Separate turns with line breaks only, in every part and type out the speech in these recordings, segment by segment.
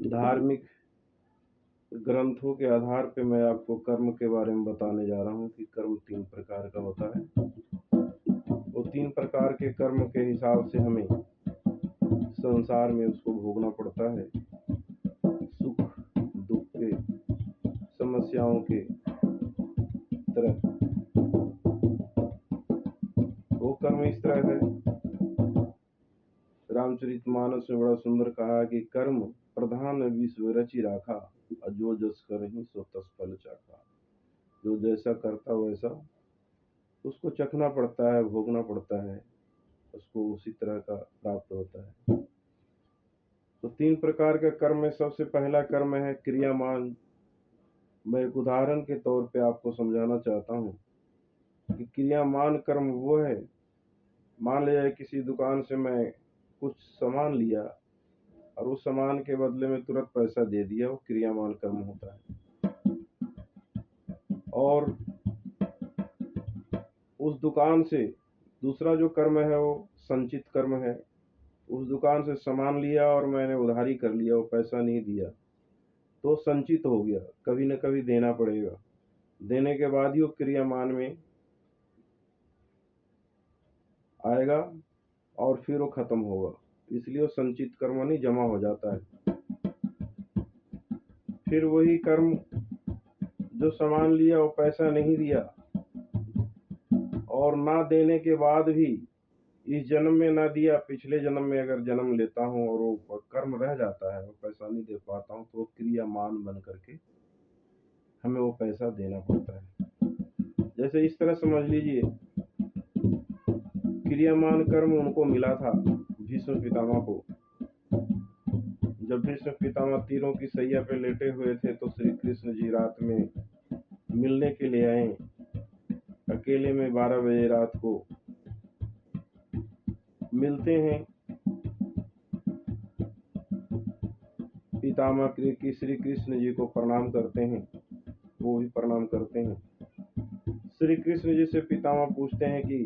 धार्मिक ग्रंथों के आधार पे मैं आपको कर्म के बारे में बताने जा रहा हूँ कि कर्म 3 प्रकार का होता है। वो 3 प्रकार के कर्म के हिसाब से हमें संसार में उसको भोगना पड़ता है। सुख दुख के, समस्याओं के तरह वो कर्म इस तरह है। रामचरितमानस में बड़ा सुंदर कहा कि कर्म प्रधान विश्व रचि राखा, जो जस करहि सो तस फल चाखा। जो जैसा करता वैसा उसको चखना पड़ता है, भोगना पड़ता है, उसको उसी तरह का प्राप्त होता है। तो 3 प्रकार के कर्म में सबसे पहला कर्म है क्रियामान। मैं एक उदाहरण के तौर पे आपको समझाना चाहता हूँ कि क्रियामान कर्म वो है, मान लिया किसी दुकान से मैं कुछ सामान लिया और उस सामान के बदले में तुरंत पैसा दे दिया, वो क्रियामान कर्म होता है। और उस दुकान से दूसरा जो कर्म है वो संचित कर्म है। उस दुकान से सामान लिया और मैंने उधारी कर लिया, वो पैसा नहीं दिया तो संचित हो गया, कभी न कभी देना पड़ेगा। देने के बाद ही वो क्रियामान में आएगा और फिर वो खत्म होगा, इसलिए वो संचित कर्म नहीं जमा हो जाता है। फिर वही कर्म जो सामान लिया वो पैसा नहीं दिया और ना देने के बाद भी इस जन्म में ना दिया, पिछले जन्म में अगर जन्म लेता हूँ और वो कर्म रह जाता है, वो पैसा नहीं दे पाता हूँ, तो क्रियामान बन करके हमें वो पैसा देना पड़ता है। जैसे इस तरह समझ लीजिए, क्रियामान कर्म उनको मिला था भीष्म पितामह को। जब भीष्म पितामह तीरों की सैया पे लेटे हुए थे तो श्री कृष्ण जी रात में मिलने के लिए आए, अकेले में 12 बजे रात को मिलते हैं। पितामह की श्री कृष्ण जी को प्रणाम करते हैं, वो भी प्रणाम करते हैं। श्री कृष्ण जी से पितामह पूछते हैं कि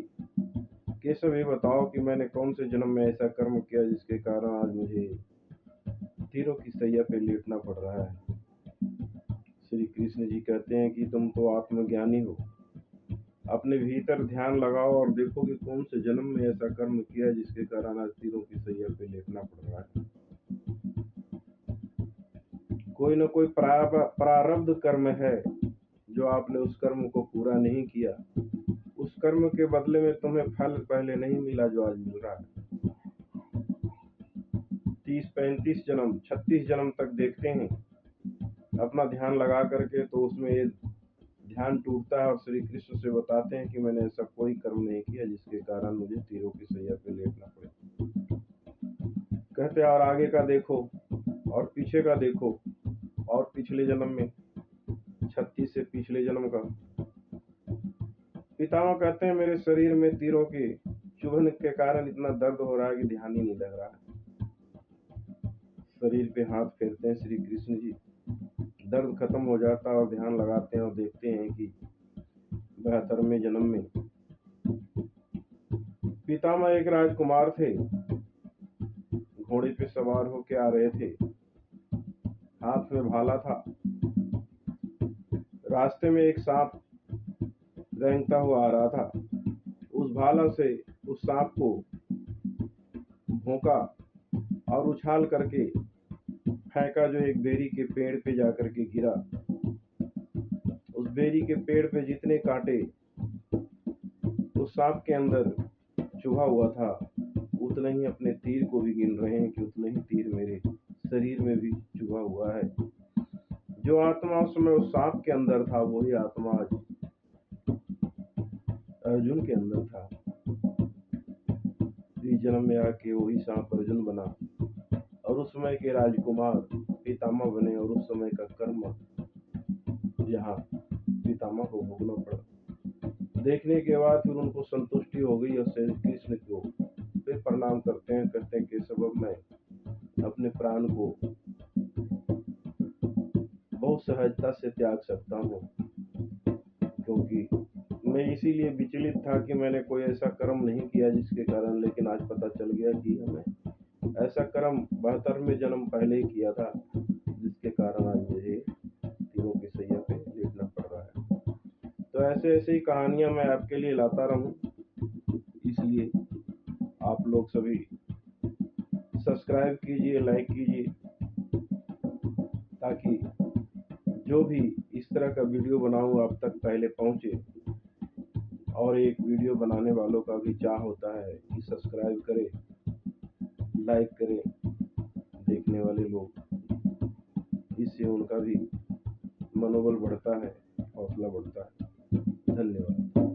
केशव ये बताओ कि मैंने कौन से जन्म में ऐसा कर्म किया जिसके कारण आज मुझे तीरों की सैया पे लेटना पड़ रहा है। श्री कृष्ण जी कहते हैं कि तुम तो आत्मज्ञानी हो, अपने भीतर ध्यान लगाओ और देखो कि कौन से जन्म में ऐसा कर्म किया जिसके कारण आज तीरों की सैया पे लेटना पड़ रहा है। कोई न कोई प्रारब्ध कर्म है जो आपने उस कर्म को पूरा नहीं किया, उस कर्म के बदले में तुम्हें फल पहले नहीं मिला जो आज मिल रहा है। 30-35 जन्म 36 जन्म तक देखते हैं अपना ध्यान लगा करके, तो उसमें ये ध्यान टूटता है और श्री कृष्ण से बताते हैं कि मैंने ऐसा कोई कर्म नहीं किया जिसके कारण मुझे तीरों की सैया पे लेटना पड़े। कहते और आगे का देखो और पीछे का देखो और पिछले जन्म में 36 से पिछले जन्म का। पितामह कहते हैं मेरे शरीर में तीरों के चुभन के कारण इतना दर्द हो रहा है कि ध्यान ही नहीं लग रहा है। शरीर पे हाथ फेरते हैं श्री कृष्ण जी, दर्द खत्म हो जाता है और ध्यान लगाते हैं और देखते हैं कि 72वें जन्म में पितामह एक राजकुमार थे, घोड़े पे सवार होके आ रहे थे, हाथ में भाला था। रास्ते में एक सांप रेंगता हुआ आ रहा था, उस भाला से उस सांप को भोंका और उछाल करके फेंका, जो एक बेरी के पेड़ पे जाकर के गिरा। उस बेरी के पेड़ पे जितने कांटे उस सांप के अंदर चुभा हुआ था, उतने ही अपने तीर को भी गिन रहे हैं कि उतने ही तीर मेरे शरीर में भी चुभा हुआ है। जो आत्मा उस समय उस सांप के अंदर था, वही आत्मा आज अर्जुन के अंदर था। इस जन्म में आके वही सांप अर्जुन बना और उस समय के राजकुमार पितामह बने, और उस समय का कर्म यहाँ पितामह को भोगना पड़ा। देखने के बाद फिर उनको संतुष्टि हो गई और श्री कृष्ण को फिर प्रणाम करते हैं, कहते हैं कि सबब मैं अपने प्राण को बहुत सहजता से त्याग सकता हूँ, क्योंकि मैं इसीलिए विचलित था कि मैंने कोई ऐसा कर्म नहीं किया जिसके कारण, लेकिन आज पता चल गया कि हमें ऐसा कर्म 72वें जन्म पहले ही किया था जिसके कारण आज मुझे तीनों की सैया पे लेटना पड़ रहा है। तो ऐसे ऐसे ही कहानियां मैं आपके लिए लाता रहूं, इसलिए आप लोग सभी सब्सक्राइब कीजिए, लाइक कीजिए, ताकि जो भी इस तरह का वीडियो बनाऊं आप तक पहले पहुंचे। और एक वीडियो बनाने वालों का भी चाह होता है कि सब्सक्राइब करें, लाइक करें देखने वाले लोग, इससे उनका भी मनोबल बढ़ता है, हौसला बढ़ता है। धन्यवाद।